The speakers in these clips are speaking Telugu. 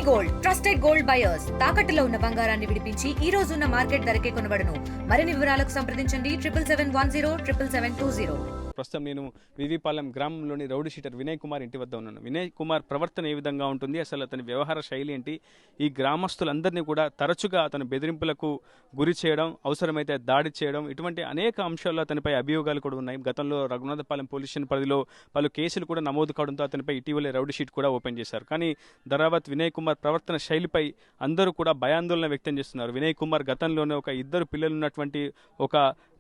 గోల్డ్ ట్రస్టెడ్ గోల్డ్ బయర్స్ తాకట్టులో ఉన్న బంగారాన్ని విడిపించి ఈ రోజు ఉన్న మార్కెట్ ధరకే కొనబడును. మరిన్ని వివరాలకు సంప్రదించండి 7771077720. ప్రస్తుతం నేను వివిపాలెం గ్రామంలోని రౌడీ షీటర్ వినయ్ కుమార్ ఇంటి వద్ద ఉన్నాను. వినయ్ కుమార్ ప్రవర్తన ఏ విధంగా ఉంటుంది, అసలు అతని వ్యవహార శైలి ఏంటి, ఈ గ్రామస్తులందరినీ కూడా తరచుగా అతను బెదిరింపులకు గురి చేయడం, అవసరమైతే దాడి చేయడం, ఇటువంటి అనేక అంశాల్లో అతనిపై అభియోగాలు కూడా ఉన్నాయి. గతంలో రఘునాథపాలెం పోలీస్ స్టేషన్ పరిధిలో పలు కేసులు కూడా నమోదు కావడంతో అతనిపై ఇటీవలే రౌడీ షీట్ కూడా ఓపెన్ చేశారు. కానీ ధరావత్ వినయ్ కుమార్ ప్రవర్తన శైలిపై అందరూ కూడా భయాందోళన వ్యక్తం చేస్తున్నారు. వినయ్ కుమార్ గతంలోనే ఒక ఇద్దరు పిల్లలున్నటువంటి ఒక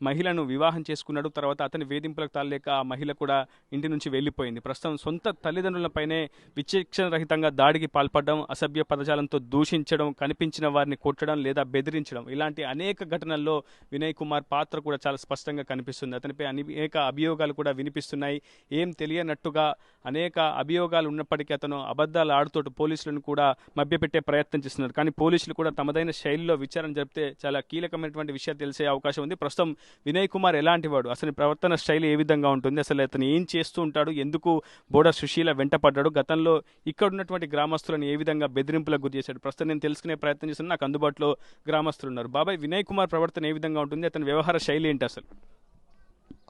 మహిళను వివాహం చేసుకున్నాడు. తర్వాత అతని వేధింపులకు తాళలేక ఆ మహిళ కూడా ఇంటి నుంచి వెళ్లిపోయింది. ప్రస్తుతం సొంత తల్లిదండ్రులపైనే విచక్షణ రహితంగా దాడికి పాల్పడడం, అసభ్య పదజాలంతో దూషించడం, కనిపించిన వారిని కొట్టడం లేదా బెదిరించడం, ఇలాంటి అనేక ఘటనల్లో వినయ్ కుమార్ పాత్ర కూడా చాలా స్పష్టంగా కనిపిస్తుంది. అతనిపై అనేక అభియోగాలు కూడా వినిపిస్తున్నాయి. ఏం తెలియనట్టుగా అనేక అభియోగాలు ఉన్నప్పటికీ అతను అబద్ధాలు ఆడుతూ పోలీసులను కూడా మభ్యపెట్టే ప్రయత్నం చేస్తున్నారు. కానీ పోలీసులు కూడా తమదైన శైలిలో విచారణ జరిపితే చాలా కీలకమైనటువంటి విషయాలు తెలిసే అవకాశం ఉంది. ప్రస్తుతం వినయ్ కుమార్ ఎలాంటి వాడు, అసలు ప్రవర్తన శైలి ఏ విధంగా ఉంటుంది, అసలు అతను ఏం చేస్తూ ఉంటాడు, ఎందుకు బోడ సుశీల వెంటపడ్డాడు, గతంలో ఇక్కడ ఉన్నటువంటి గ్రామస్తులను ఏ విధంగా బెదిరింపులకు గురి చేశాడు, ప్రస్తుతం నేను తెలుసుకునే ప్రయత్నం చేస్తున్నాను. నాకు అందుబాటులో గ్రామస్తులు ఉన్నారు. బాబాయ్, వినయ్ కుమార్ ప్రవర్తన ఏ విధంగా ఉంటుంది, అతని వ్యవహార శైలి ఏంటి అసలు?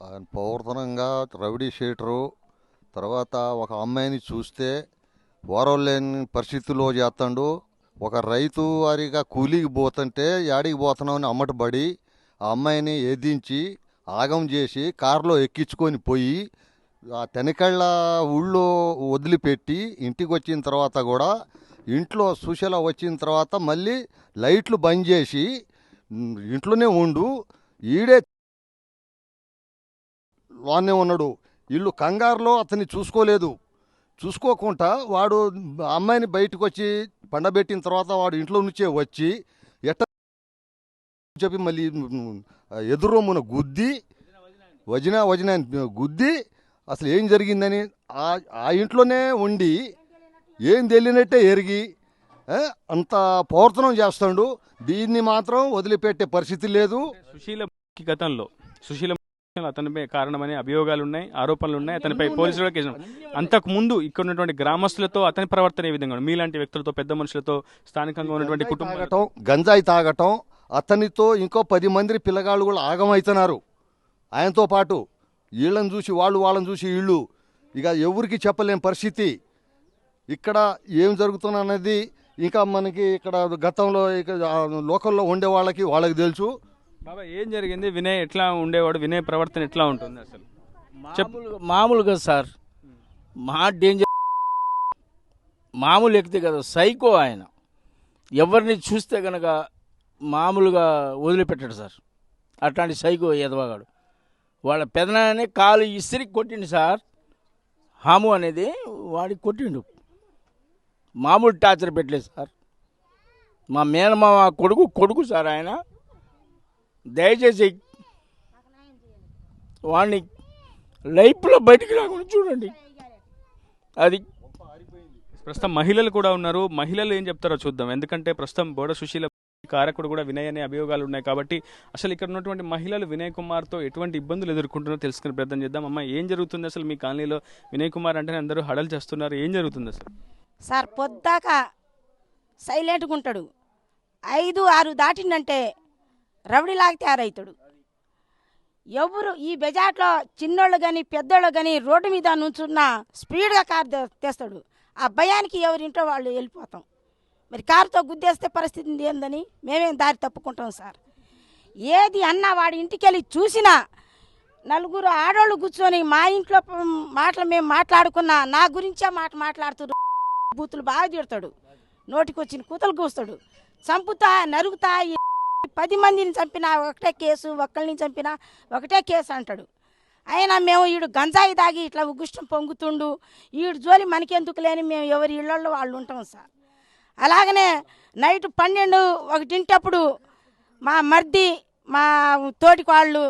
ఆయన ప్రవర్తనంగా రౌడీ షీటరు, తర్వాత ఒక అమ్మాయిని చూస్తే ఓరవలేని పరిస్థితుల్లో చేస్తాడు. ఒక రైతు వారిగా కూలీకి పోతుంటే యాడికి పోతున్నామని అమ్మటబడి ఆ అమ్మాయిని ఎదించి ఆగం చేసి కారులో ఎక్కించుకొని పోయి ఆ తెనకళ్ళ ఊళ్ళో వదిలిపెట్టి ఇంటికి వచ్చిన తర్వాత కూడా ఇంట్లో సుశీల వచ్చిన తర్వాత మళ్ళీ లైట్లు బంద్ చేసి ఇంట్లోనే ఉండు, ఈడే వానే ఉన్నాడు. వీళ్ళు కంగారులో అతన్ని చూసుకోకుండా వాడు అమ్మాయిని బయటకు వచ్చి పండబెట్టిన తర్వాత వాడు ఇంట్లో నుంచే వచ్చి ఎట్ట చెప్పి మళ్ళీ ఎదురొమ్మున గుద్ది వజిన గుద్ది అసలు ఏం జరిగిందని ఆ ఇంట్లోనే ఉండి ఏం తెలియనట్టే ఎరిగి అంత ప్రవర్తనం చేస్తాడు. దీన్ని మాత్రం వదిలిపెట్టే పరిస్థితి లేదు. సుశీల అతనిపై కారణమనే అభియోగాలు ఉన్నాయి, ఆరోపణలు ఉన్నాయి. అతనిపై పోలీసులు కేసు. అంతకు ముందు ఇక్కడ ఉన్నటువంటి గ్రామస్తులతో అతని ప్రవర్తన ఏ విధంగా, మీలాంటి వ్యక్తులతో, పెద్ద మనుషులతో, స్థానికంగా ఉన్నటువంటి కుటుంబం, గంజాయి తాగటం, అతనితో ఇంకో 10 మంది పిల్లగాళ్ళు కూడా ఆగమవుతున్నారు ఆయనతో పాటు. వీళ్ళని చూసి వాళ్ళని చూసి వీళ్ళు ఇక ఎవరికి చెప్పలేని పరిస్థితి. ఇక్కడ ఏం జరుగుతున్నది ఇంకా మనకి ఇక్కడ గతంలో ఇక లోకల్లో ఉండే వాళ్ళకి తెలుసు. బాబా, ఏం జరిగింది? వినయ్ ఎట్లా ఉండేవాడు, వినయ్ ప్రవర్తన ఎట్లా ఉంటుంది అసలు? మామూలుగా సార్, మా డేంజర్ మామూలు వ్యక్తి కదా, సైకో ఆయన. ఎవరిని చూస్తే కనుక మామూలుగా వదిలిపెట్టాడు సార్. అట్లాంటి సైకో ఎదవగాడు. వాళ్ళ పెదనాన్ని కాలు ఇస్త్రికి కొట్టిండు సార్. హాము అనేది వాడికి కొట్టిండు. మామూలు టార్చర్ పెట్టలేదు సార్. మా మేనమామ కొడుకు సార్ ఆయన. దయచేసి వాడిని లైఫ్లో బయటికి రాకుండా చూడండి. అది ప్రస్తుతం మహిళలు కూడా ఉన్నారు. మహిళలు ఏం చెప్తారో చూద్దాం. ఎందుకంటే ప్రస్తుతం బోడ సుశీల కారకుడు కూడా వినయ్ అనే అభియోగాలు ఉన్నాయి కాబట్టి అసలు ఇక్కడ ఉన్నటువంటి మహిళలు వినయ్ కుమార్తో ఎటువంటి ఇబ్బందులు ఎదుర్కొంటున్నారో తెలుసుకునే ప్రయత్నం చేద్దాం. అమ్మ, ఏం జరుగుతుంది అసలు మీ కాలనీలో? వినయ్ కుమార్ అంటేనే అందరూ హడలు చేస్తున్నారు. ఏం జరుగుతుంది అసలు? సార్, పొద్దాక సైలెంట్గా ఉంటాడు. 5-6 దాటిందంటే రౌడీలాగా తయారవుతాడు. ఎవరు ఈ బెజాట్లో చిన్నోళ్ళు కానీ పెద్దోళ్ళు కానీ రోడ్డు మీద నుంచున్న స్పీడ్గా కారు తెస్తాడు. ఆ భయానికి ఎవరింట్లో వాళ్ళు వెళ్ళిపోతాం. మరి కారుతో గుద్దేస్తే పరిస్థితి ఏందని మేమేం దారి తప్పుకుంటాం సార్. ఏది అన్నా వాడి ఇంటికి వెళ్ళి చూసినా నలుగురు ఆడోళ్ళు కూర్చొని మా ఇంట్లో మాటలు మేము మాట్లాడుకున్నా నా గురించే మాట్లాడుతారు. బూతులు బాగా తిడతాడు. నోటికి వచ్చిన కూతలు కూస్తాడు. చంపుతా, నరుగుతా, 10 మందిని చంపినా ఒకటే కేసు, ఒక్కరిని చంపినా ఒకటే కేసు అంటాడు. అయినా మేము ఈడు గంజాయి దాగి ఇట్లా ఉగుష్టం పొంగుతుండు, ఈడు జోలి మనకెందుకు లేని మేము ఎవరి ఇళ్లలో వాళ్ళు ఉంటాం సార్. అలాగనే నైట్ 12-1 మా మర్ది, మా తోటికి వాళ్ళు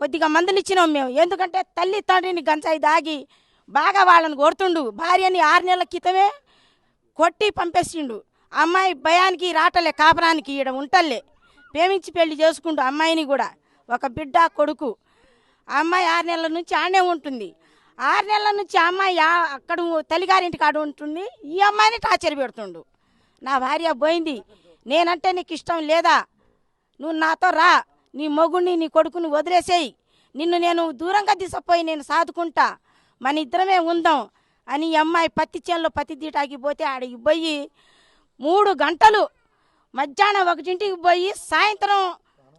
కొద్దిగా మందులిచ్చినాం మేము. ఎందుకంటే తల్లి తండ్రిని గంజాయి దాగి బాగా వాళ్ళని కొడుతుండు. భార్యని 6 నెలల క్రితమే కొట్టి పంపేసిండు. అమ్మాయి భయానికి రాటలే, కాపురానికి ఈడ ఉంటలే, ప్రేమించి పెళ్లి చేసుకుంటూ అమ్మాయిని కూడా, ఒక బిడ్డ కొడుకు. అమ్మాయి 6 నెలల నుంచి ఆడనే ఉంటుంది. 6 నెలల నుంచి అమ్మాయి అక్కడ తల్లిగారింటి కాడ ఉంటుంది. ఈ అమ్మాయిని టార్చర్ పెడుతుండు. నా భార్య పోయింది, నేనంటే నీకు ఇష్టం లేదా, నువ్వు నాతో రా, నీ మొగుడిని నీ కొడుకుని వదిలేసేయి, నిన్ను నేను దూరంగా తీసుకుపోయి నేను సాదుకుంటా, మన ఇద్దరమే ఉందాం అని ఈ అమ్మాయి పత్తి చేనులో పత్తి తీటాకి పోతే ఆడికి పోయి 3 గంటలు మధ్యాహ్నం 1ంటికి పోయి సాయంత్రం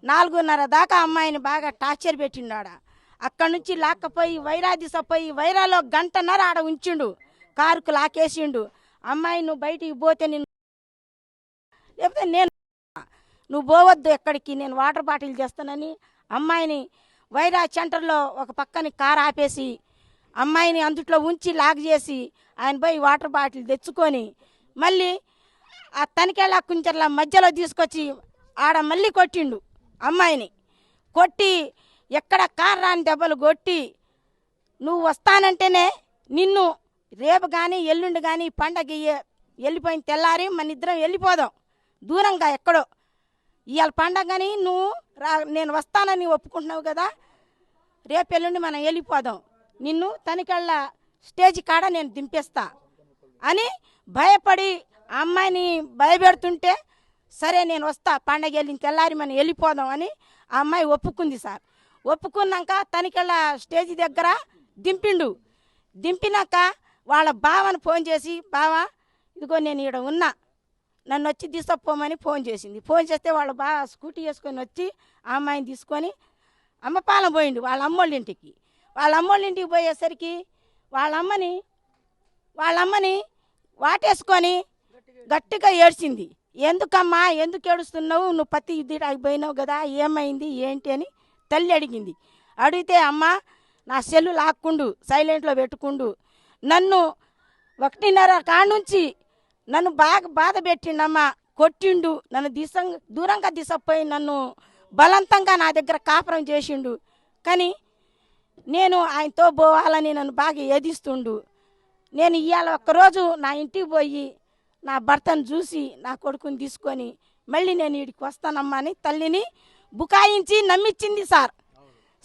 4:30 దాకా అమ్మాయిని బాగా టార్చర్ పెట్టిండు. అక్కడి నుంచి లాక్కపోయి వైరా తీసుకుపోయి వైరాలో 1.5 గంట ఆడ ఉంచిండు, కారుకు లాకేసిండు. అమ్మాయి నువ్వు బయటికి పోతే నేను లేకపోతే నువ్వు పోవద్దు ఎక్కడికి, నేను వాటర్ బాటిల్ చేస్తానని అమ్మాయిని వైరా సెంటర్లో ఒక పక్కని కారు ఆపేసి అమ్మాయిని అందుట్లో ఉంచి లాక్ చేసి ఆయన పోయి వాటర్ బాటిల్ తెచ్చుకొని మళ్ళీ ఆ తనిఖీల కుంచెర్ల మధ్యలో తీసుకొచ్చి ఆడ మళ్ళీ కొట్టిండు. అమ్మాయిని కొట్టి ఎక్కడ కారు రాని దెబ్బలు కొట్టి, నువ్వు వస్తానంటేనే నిన్ను రేపు కానీ ఎల్లుండి కానీ పండగ వెళ్ళిపోయిన తెల్లారి మన ఇద్దరం వెళ్ళిపోదాం దూరంగా ఎక్కడో, ఇవాళ పండగ కానీ నువ్వు నేను వస్తానని ఒప్పుకుంటున్నావు కదా, రేపు ఎల్లుండి మనం వెళ్ళిపోదాం, నిన్ను తనికెళ్ళ స్టేజ్ కాడ నేను దింపేస్తా అని భయపడి అమ్మాయిని భయపెడుతుంటే, సరే నేను వస్తా పండగ వెళ్ళిన తెల్లారి మనం వెళ్ళిపోదాం అని ఆ అమ్మాయి ఒప్పుకుంది సార్. ఒప్పుకున్నాక తనికెళ్ళ స్టేజ్ దగ్గర దింపిండు. దింపినాక వాళ్ళ బావని ఫోన్ చేసి, బావా ఇదిగో నేను ఇక్కడ ఉన్నా, నన్ను వచ్చి తీసుకుపోమని ఫోన్ చేసింది. ఫోన్ చేస్తే వాళ్ళ బావ స్కూటీ వేసుకొని వచ్చి ఆ అమ్మాయిని తీసుకొని అమ్మపాలెం పోయిండు వాళ్ళ అమ్మోళ్ళ ఇంటికి. వాళ్ళ అమ్మోళ్ళ ఇంటికి పోయేసరికి వాళ్ళ అమ్మని వాటేసుకొని గట్టిగా ఏడ్చింది. ఎందుకమ్మా ఎందుకు ఏడుస్తున్నావు, నువ్వు పత్తి ఇద్దరికి పోయినావు కదా, ఏమైంది ఏంటి అని తల్లి అడిగింది. అడిగితే అమ్మ నా సెల్లు లాక్కుండు సైలెంట్లో పెట్టుకుండు, నన్ను 1:30 కాడ నుంచి నన్ను బాగా బాధ పెట్టిండమ్మా, కొట్టిండు, నన్ను దూరంగా తీసుకుపోయి నన్ను బలవంతంగా నా దగ్గర కాపురం చేసిండు, కానీ నేను ఆయనతో పోవాలని నన్ను బాగా ఏదిస్తుండు. నేను ఇవాళ ఒక్కరోజు నా ఇంటికి పోయి నా భర్తను చూసి నా కొడుకుని తీసుకొని మళ్ళీ నేను వీడికి వస్తానమ్మా అని తల్లిని బుకాయించి నమ్మించింది సార్.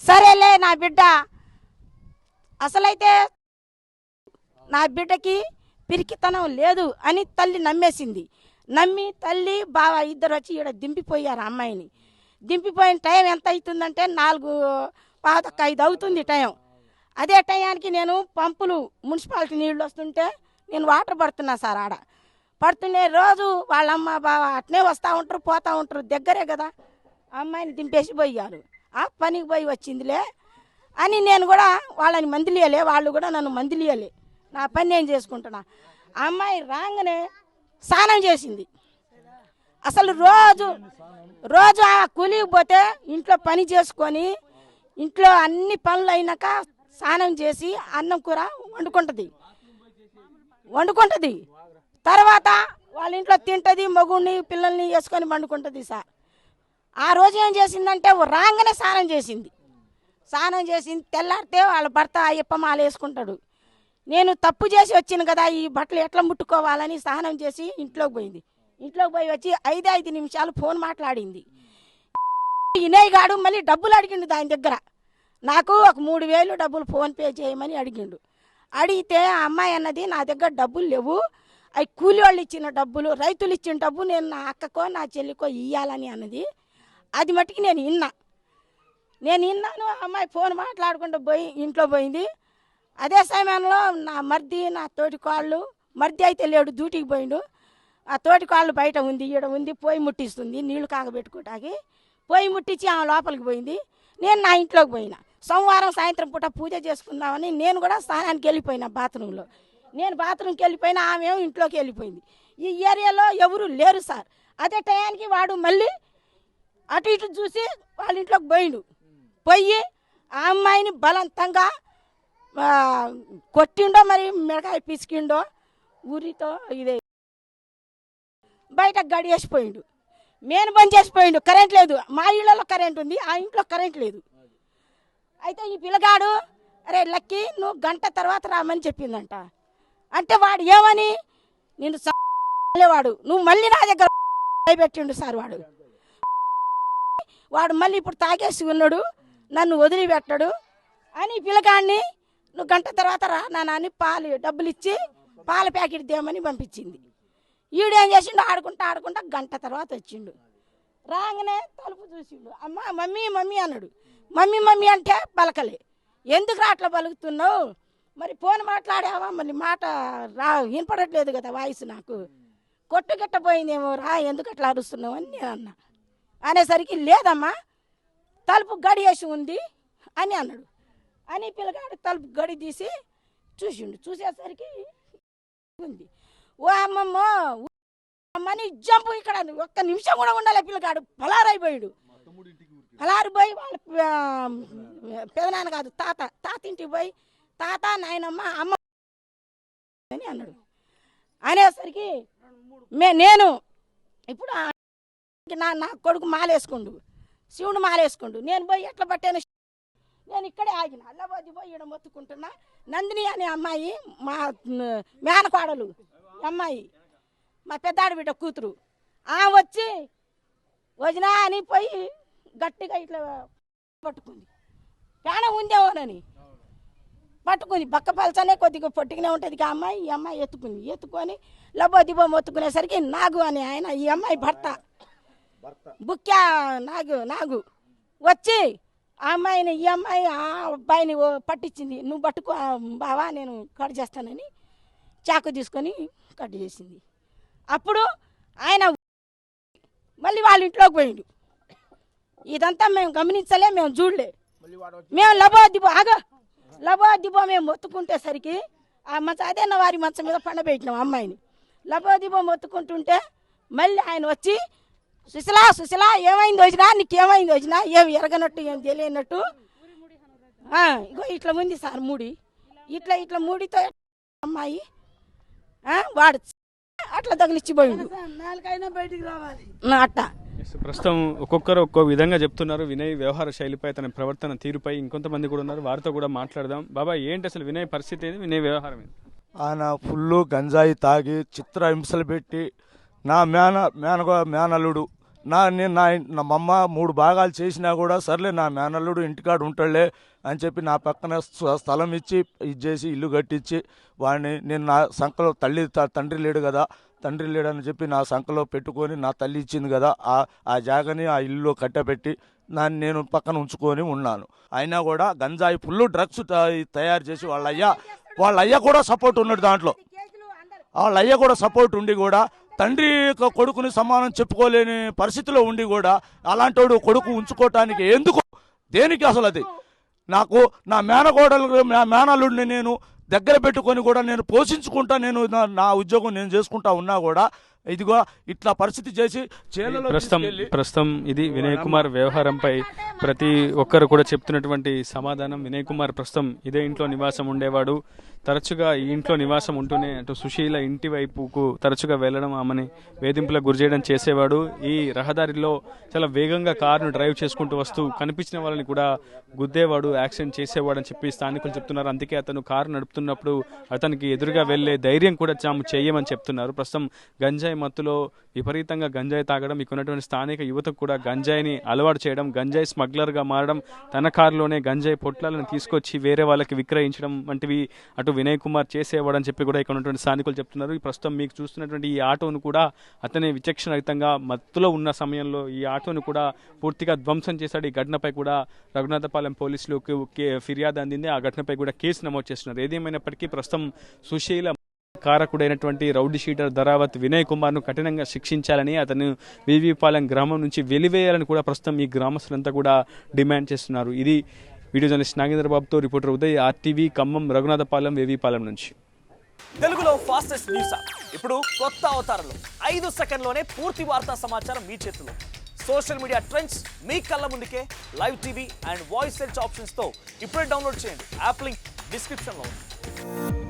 సరేలే నా బిడ్డ, అసలైతే నా బిడ్డకి పిరికితనం లేదు అని తల్లి నమ్మేసింది. నమ్మి తల్లి బావ ఇద్దరు వచ్చి ఇక్కడ దింపిపోయారు అమ్మాయిని. దింపిపోయిన టైం ఎంత అవుతుందంటే 4:45 అవుతుంది టైం. అదే టయానికి నేను పంపులు మున్సిపాలిటీ నీళ్ళు వస్తుంటే నేను వాటర్ పడుతున్నా సార్. ఆడ పడుతుండే రోజు వాళ్ళమ్మ బావ అట్నే వస్తూ ఉంటారు పోతూ ఉంటారు, దగ్గరే కదా, అమ్మాయిని దింపేసి పోయారు. ఆ పనికి పోయి వచ్చిందిలే అని నేను కూడా వాళ్ళని మందిలియలే, వాళ్ళు కూడా నన్ను మందిలియలే, నా పని నేను చేసుకుంటున్నా. అమ్మాయి రాగానే స్నానం చేసింది. అసలు రోజు ఆ కూలికి పోతే ఇంట్లో పని చేసుకొని ఇంట్లో అన్ని పనులు అయినాక స్నానం చేసి అన్నం కూర వండుకుంటుంది. తర్వాత వాళ్ళ ఇంట్లో తింటుంది, మగుడిని పిల్లల్ని వేసుకొని వండుకుంటుంది సార్. ఆ రోజు ఏం చేసిందంటే రాగానే స్నానం చేసింది. తెల్లారితే వాళ్ళ భర్త అయ్యప్ప మాల వేసుకుంటాడు. నేను తప్పు చేసి వచ్చిన కదా, ఈ బట్టలు ఎట్లా ముట్టుకోవాలని స్నానం చేసి ఇంట్లోకి పోయింది. ఇంట్లోకి పోయి వచ్చి 5 నిమిషాలు ఫోన్ మాట్లాడింది. వినయ్ గాడు మళ్ళీ డబ్బులు అడిగిండు దాని దగ్గర. నాకు ఒక 3,000 డబ్బులు ఫోన్పే చేయమని అడిగిండు. అడిగితే ఆ అమ్మాయి అన్నది నా దగ్గర డబ్బులు లేవు, అవి కూలి వాళ్ళు ఇచ్చిన డబ్బులు, రైతులు ఇచ్చిన డబ్బు నేను నా అక్కకో నా చెల్లికో ఇవ్వాలని అన్నది. అది మట్టుకు నేను విన్నాను. అమ్మాయి ఫోన్ మాట్లాడుకుంటూ పోయి ఇంట్లో పోయింది. అదే సమయంలో నా మర్ది, నా తోటి కాళ్ళు, మర్ది అయితే లేడు డ్యూటీకి పోయిండు, ఆ తోటి కాళ్ళు బయట ఉంది, ఈడ ఉంది, పొయ్యి ముట్టిస్తుంది నీళ్లు కాగబెట్టుకోవటానికి. పొయ్యి ముట్టించి ఆమె లోపలికి పోయింది. నేను నా ఇంట్లోకి పోయినా. సోమవారం సాయంత్రం పూట పూజ చేసుకుందామని నేను కూడా స్నానానికి వెళ్ళిపోయినా బాత్రూంలో. నేను బాత్రూమ్కి వెళ్ళిపోయినా, ఆమె ఇంట్లోకి వెళ్ళిపోయింది. ఈ ఏరియాలో ఎవరు లేరు సార్. అదే టయానికి వాడు మళ్ళీ అటు ఇటు చూసి వాళ్ళ ఇంట్లోకి పోయి ఆ అమ్మాయిని బలవంతంగా కొట్టిండో మరి మిడకాయ పిసికిండో ఊరితో ఇదే బయట గడియేసిపోయిండు. మెయిన్ బంద్ చేసిపోయిండు. కరెంట్ లేదు. మా ఇళ్లలో కరెంట్ ఉంది, ఆ ఇంట్లో కరెంట్ లేదు. అయితే ఈ పిల్లగాడు అరే లక్కీ నువ్వు 1 గంట తర్వాత రామని చెప్పిందంట. అంటే వాడు ఏమని నేను వాడు నువ్వు మళ్ళీ నా దగ్గర పెట్టిండు సార్. వాడు మళ్ళీ ఇప్పుడు తాగేసి ఉన్నాడు, నన్ను వదిలిపెట్టాడు అని పిల్లగాడిని నువ్వు 1 గంట తర్వాత రా నా నాని డబ్బులు ఇచ్చి పాల ప్యాకెట్ దేమని పంపించింది. ఈడేం చేసిండు, ఆడుకుంటా గంట తర్వాత వచ్చిండు. రాగానే తలుపు చూసిండు. అమ్మ మమ్మీ మమ్మీ అన్నాడు. మమ్మీ అంటే పలకలే. ఎందుకు అట్లా పలుకుతున్నావు, మరి ఫోన్ మాట్లాడావా, మళ్ళీ మాట వినపడట్లేదు కదా వాయిస్, నాకు కొట్టు గిట్టపోయిందేమో రా, ఎందుకు అట్లా అరుస్తున్నావు అని నేను అన్నా. అనేసరికి లేదమ్మా తలుపు గడి వేసి ఉంది అని అన్నాడు. అని పిల్లగాడు తలుపు గడి తీసి చూసిండు. చూసేసరికి ఉంది. ఓ అమ్మమ్మో అమ్మని జంపు, ఇక్కడ ఒక్క నిమిషం కూడా ఉండాలి. పిల్లగాడు పలారైపోయాడు. పలారిపోయి వాళ్ళ పెదనాన్న కాదు తాత ఇంటికి పోయి తాత నాయనమ్మ అమ్మ అని అన్నాడు. అనేసరికి నేను ఇప్పుడు నా కొడుకు మాలేసుకుండు, శివుడు మాలేసుకుండు. నేను పోయి ఎట్లా పట్టాను, నేను ఇక్కడే ఆగిన. అల్లబోది పోయి ఇక్కడ మొత్తుకుంటున్నా. నందిని అనే అమ్మాయి మా మేనకోడలు అమ్మాయి, మా పెద్దాడి బిడ్డ కూతురు, వచ్చి వదినా అని పోయి గట్టిగా ఇట్లా పట్టుకుంది. ప్రాణం ఉందేమోనని పట్టుకుంది. బక్క పలచనే కొద్దిగా పొట్టిగానే ఉంటుంది ఆ అమ్మాయి. ఈ అమ్మాయి ఎత్తుకొని లబో దిబో మొత్తుకునేసరికి నాగు అని ఆయన, ఈ అమ్మాయి భర్త బుక్యా నాగు వచ్చి ఆ అమ్మాయిని, ఈ అమ్మాయి ఆ అబ్బాయిని పట్టించింది. నువ్వు పట్టుకో బావా నేను కట్ చేస్తానని చాకు తీసుకొని కట్ చేసింది. అప్పుడు ఆయన మళ్ళీ వాళ్ళ ఇంట్లోకి పోయిండు. ఇదంతా మేము గమనించలే, మేము చూడలే. మేము లబో దిబో మేము మొత్తుకుంటేసరికి ఆ అదే వారి మంచం మీద పండబెట్టినాం అమ్మాయిని. లబో దిబో మొత్తుకుంటుంటే మళ్ళీ ఆయన వచ్చి సుశీలా ఏమైంది వచ్చినా, నీకేమైంది వచ్చినా, ఏమి ఎరగనట్టు ఏం తెలియనట్టు, ఇగో ఇట్లా ఉంది సార్ మూడి, ఇట్లా మూడితో అమ్మాయి వాడు అట్లా తగిలిచ్చిపోయిండు. బయటికి రావాలి అట్ట. ప్రస్తుతం ఒక్కొక్కరు ఒక్కో విధంగా చెప్తున్నారు వినయ్ వ్యవహార శైలిపై, తన ప్రవర్తన తీరుపై. ఇంకొంతమంది కూడా ఉన్నారు, వారితో కూడా మాట్లాడదాం. బాబా ఏంటి అసలు వినయ్ పరిస్థితి ఏంది, వినయ్ వ్యవహారం ఏంటి? ఆయన ఫుల్ గంజాయి తాగి చిత్ర హింసలు పెట్టి నా మేనల్లుడు నా మమ్మ 3 భాగాలు చేసినా కూడా సర్లే నా మేనల్లుడు ఇంటికాడు ఉంటాడులే అని చెప్పి నా పక్కన స్థలం ఇచ్చి చేసి ఇల్లు కట్టించి వాడిని నేను నా సంకలో తండ్రి లేడు కదా, తండ్రి లేడని చెప్పి నా సంకలో పెట్టుకొని నా తల్లి ఇచ్చింది కదా ఆ జాగని ఆ ఇల్లులో కట్టబెట్టి నేను పక్కన ఉంచుకొని ఉన్నాను. అయినా కూడా గంజాయి ఫుల్ డ్రగ్స్ తయారు చేసి వాళ్ళ అయ్య కూడా సపోర్ట్ ఉన్నాడు దాంట్లో. వాళ్ళ అయ్య కూడా సపోర్ట్ ఉండి కూడా తండ్రి కొడుకుని సమానం చెప్పుకోలేని పరిస్థితిలో ఉండి కూడా అలాంటి కొడుకు ఉంచుకోవటానికి ఎందుకు, దేనికి అసలు? అది నాకు నా మేనల్లుడిని నేను దగ్గర పెట్టుకొని కూడా నేను పోషించుకుంటా, నేను నా ఉద్యోగం నేను చేసుకుంటా ఉన్నా కూడా ఇదిగో ఇట్లా పరిస్థితి చేసి ప్రస్తుతం ఇది వినయ్ కుమార్ వ్యవహారంపై ప్రతి ఒక్కరు కూడా చెప్తున్నటువంటి సమాధానం. వినయ్ కుమార్ ప్రస్తుతం ఇదే ఇంట్లో నివాసం ఉండేవాడు. తరచుగా ఈ ఇంట్లో నివాసం ఉంటూనే అటు సుశీల ఇంటి వైపుకు తరచుగా వెళ్లడం, ఆమెని వేధింపులకు గురి చేయడం చేసేవాడు. ఈ రహదారిలో చాలా వేగంగా కారును డ్రైవ్ చేసుకుంటూ వస్తూ కనిపించిన వాళ్ళని కూడా గుద్దేవాడు, యాక్సిడెంట్ చేసేవాడు అని చెప్పి స్థానికులు చెప్తున్నారు. అందుకే అతను కారు నడుపుతున్నప్పుడు అతనికి ఎదురుగా వెళ్లే ధైర్యం కూడా తాము చేయమని చెప్తున్నారు. ప్రస్తుతం గంజాయి మత్తులో విపరీతంగా గంజాయి తాగడం, ఇక్కడ స్థానిక యువతకు కూడా గంజాయిని అలవాటు చేయడం, గంజాయి స్మగ్లర్గా మారడం, తన కారులోనే గంజాయి పొట్లాలను తీసుకొచ్చి వేరే వాళ్ళకి విక్రయించడం వంటివి అటు వినయ్ కుమార్ చేసేవాడని చెప్పి కూడా ఇక్కడ ఉన్నటువంటి స్థానికులు చెప్తున్నారు. ప్రస్తుతం మీకు చూస్తున్నటువంటి ఈ ఆటోను కూడా అతనే విచక్షణరహితంగా మత్తులో ఉన్న సమయంలో ఈ ఆటోను కూడా పూర్తిగా ధ్వంసం చేశాడు. ఈ ఘటనపై కూడా రఘునాథపాలెం పోలీసులకు ఫిర్యాదు అందింది. ఆ ఘటనపై కూడా కేసు నమోదు చేస్తున్నారు. ఏదేమైనప్పటికీ ప్రస్తుతం సుశీల కారకుడైనటువంటి రౌడీ షీటర్ ధరావత్ వినయ్ కుమార్ను కఠినంగా శిక్షించాలని, అతను వివిపాలెం గ్రామం నుంచి వెలివేయాలని కూడా ప్రస్తుతం ఈ గ్రామస్తులంతా కూడా డిమాండ్ చేస్తున్నారు. ఇది వీడియో జర్నలిస్ట్ నాగేంద్రబాబుతో రిపోర్టర్ ఉదయ్, RTV ఖమ్మం, రఘునాథపాలెం, వేవిపాలెం నుంచి. తెలుగులో ఫాస్టెస్ట్ న్యూస్ ఇప్పుడు కొత్త అవతారంలో 5 సెకండ్లోనే పూర్తి వార్తా సమాచారం మీ చేతిలో. సోషల్ మీడియా ట్రెండ్స్ మీ కళ్ళ ముందుకే live TV and voice search ఆప్షన్స్తో ఇప్పుడే డౌన్లోడ్ చేయండి. యాప్ లింక్ డిస్క్రిప్షన్లో ఉంది.